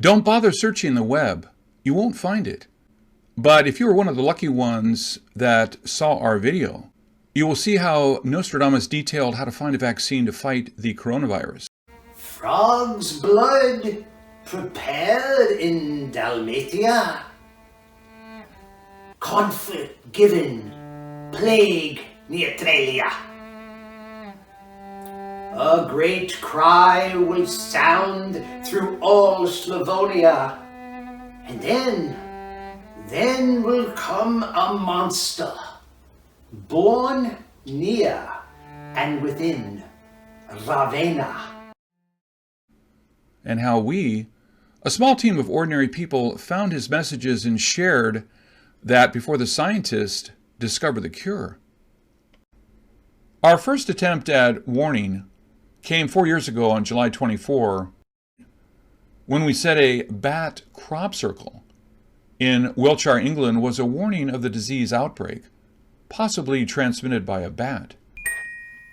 Don't bother searching the web. You won't find it. But if you were one of the lucky ones that saw our video, you will see how Nostradamus detailed how to find a vaccine to fight the coronavirus. Frog's blood prepared in Dalmatia. Conflict given, plague Neutralia. A great cry will sound through all Slavonia, and then will come a monster, born near and within Ravenna. And how we, a small team of ordinary people, found his messages and shared that before the scientists discovered the cure. Our first attempt at warning came 4 years ago on July 24, when we said a bat crop circle in Wiltshire, England was a warning of the disease outbreak, possibly transmitted by a bat.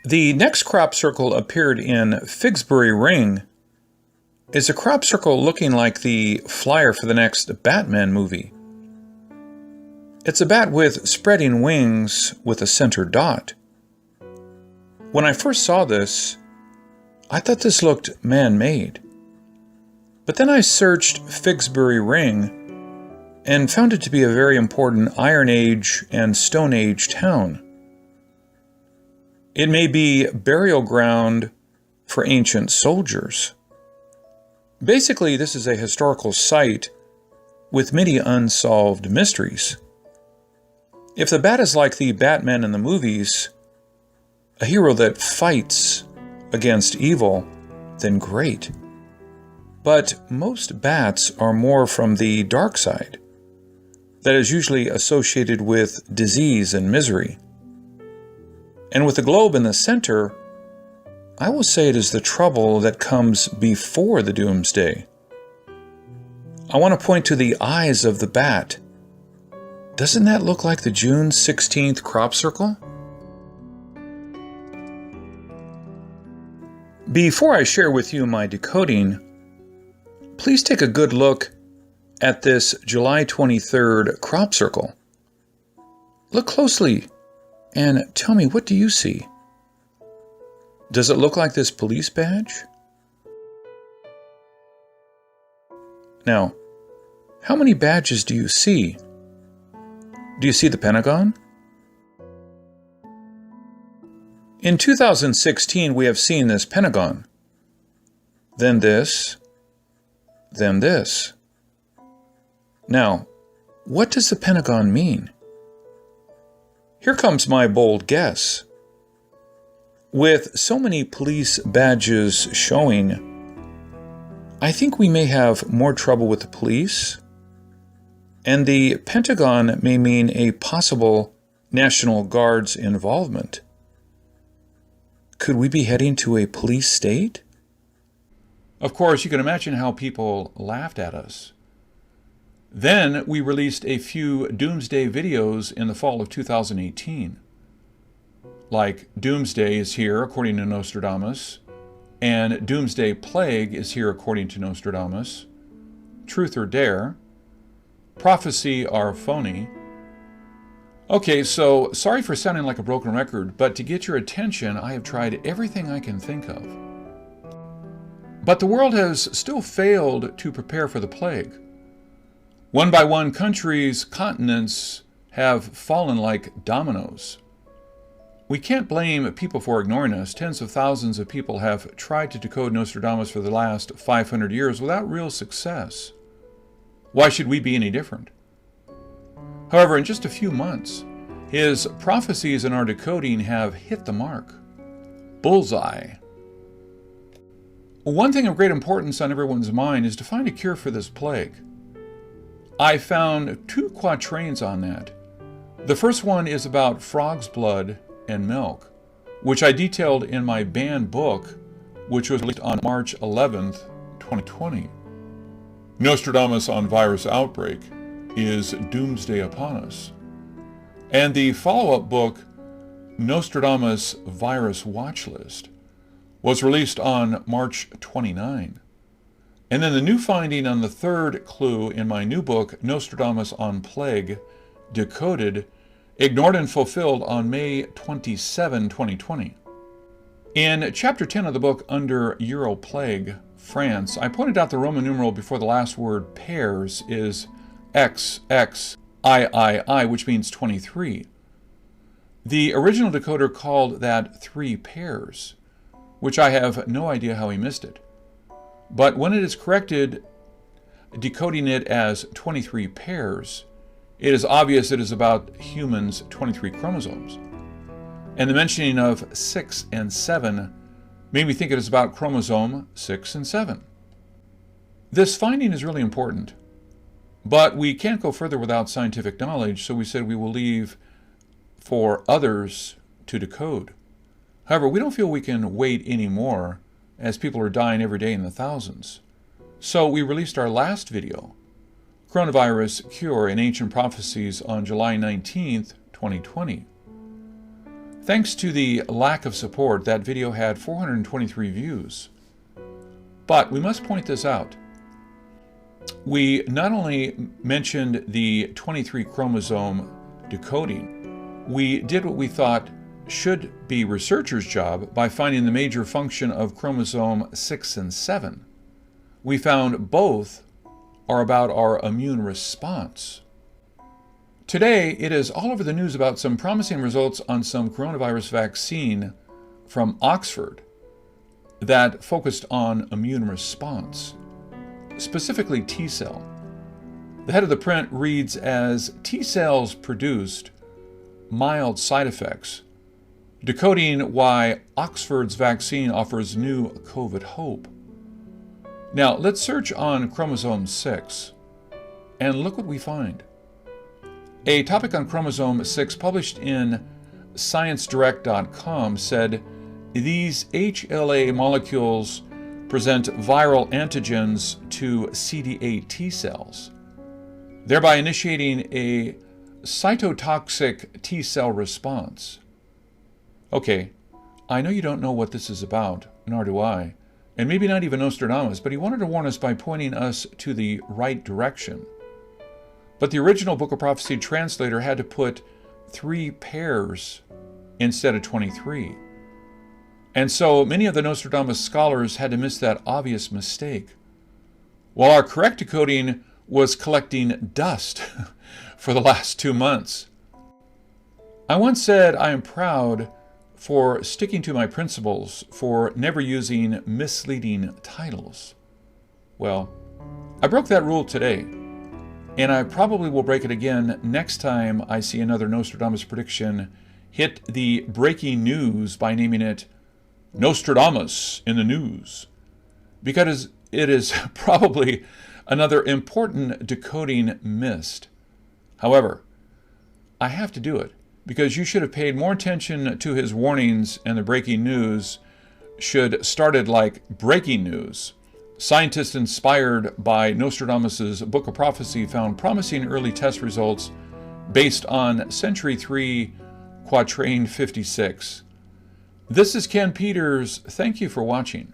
The next crop circle appeared in Figsbury Ring, is a crop circle looking like the flyer for the next Batman movie. It's a bat with spreading wings with a center dot. When I first saw this, I thought this looked man-made. But then I searched Figsbury Ring and found it to be a very important Iron Age and Stone Age town. It may be burial ground for ancient soldiers. Basically, this is a historical site with many unsolved mysteries. If the bat is like the Batman in the movies, a hero that fights against evil, then great. But most bats are more from the dark side, that is usually associated with disease and misery. And with the globe in the center, I will say it is the trouble that comes before the doomsday. I want to point to the eyes of the bat. Doesn't that look like the June 16th crop circle? Before I share with you my decoding, please take a good look at this July 23rd crop circle. Look closely and tell me, what do you see? Does it look like this police badge? Now, how many badges do you see? Do you see the Pentagon? In 2016, we have seen this Pentagon, then this, then this. Now, what does the Pentagon mean? Here comes my bold guess. With so many police badges showing, I think we may have more trouble with the police, and the Pentagon may mean a possible National Guard's involvement. Could we be heading to a police state? Of course, you can imagine how people laughed at us. Then we released a few doomsday videos in the fall of 2018. Like Doomsday is here according to Nostradamus, and Doomsday Plague is here according to Nostradamus, Truth or Dare, Prophecy or Phony. Okay, so sorry for sounding like a broken record, but to get your attention, I have tried everything I can think of. But the world has still failed to prepare for the plague. One by one, countries, continents have fallen like dominoes. We can't blame people for ignoring us. Tens of thousands of people have tried to decode Nostradamus for the last 500 years without real success. Why should we be any different? However, in just a few months, his prophecies in our decoding have hit the mark. Bullseye. One thing of great importance on everyone's mind is to find a cure for this plague. I found 2 quatrains on that. The first one is about frog's blood and milk, which I detailed in my banned book, which was released on March 11th, 2020. Nostradamus on Virus Outbreak, Is Doomsday Upon Us? And the follow-up book, Nostradamus Virus Watch List, was released on March 29. And then the new finding on the third clue in my new book, Nostradamus on Plague, Decoded, ignored and fulfilled on May 27, 2020. In Chapter 10 of the book, under Euro Plague, France, I pointed out the Roman numeral before the last word pairs is XXIII, which means 23. The original decoder called that 3 pairs, which I have no idea how he missed it. But when it is corrected, decoding it as 23 pairs, it is obvious it is about humans' 23 chromosomes. And the mentioning of 6 and 7 made me think it is about chromosome 6 and 7. This finding is really important, but we can't go further without scientific knowledge, so we said we will leave for others to decode. However, we don't feel we can wait anymore, as people are dying every day in the thousands. So we released our last video, Coronavirus Cure and Ancient Prophecies, on July 19th, 2020. Thanks to the lack of support, that video had 423 views. But we must point this out. We not only mentioned the 23 chromosome decoding, we did what we thought should be researchers' job by finding the major function of chromosome 6 and 7. We found both are about our immune response. Today, it is all over the news about some promising results on some coronavirus vaccine from Oxford that focused on immune response, specifically T cell. The head of the print reads as T cells produced mild side effects, decoding why Oxford's vaccine offers new COVID hope. Now, let's search on chromosome 6, and look what we find. A topic on chromosome 6 published in ScienceDirect.com said, these HLA molecules present viral antigens to CD8 T cells, thereby initiating a cytotoxic T cell response. Okay, I know you don't know what this is about, nor do I, and maybe not even Nostradamus, but he wanted to warn us by pointing us to the right direction. But the original Book of Prophecy translator had to put 3 pairs instead of 23. And so many of the Nostradamus scholars had to miss that obvious mistake, while our correct decoding was collecting dust for the last 2 months. I once said I am proud for sticking to my principles, for never using misleading titles. Well, I broke that rule today, and I probably will break it again next time I see another Nostradamus prediction hit the breaking news by naming it Nostradamus in the news, because it is probably another important decoding missed. However, I have to do it, because you should have paid more attention to his warnings, and the breaking news should started like breaking news. Scientists inspired by Nostradamus' Book of Prophecy found promising early test results based on Century 3, Quatrain 56. This is Ken Peters. Thank you for watching.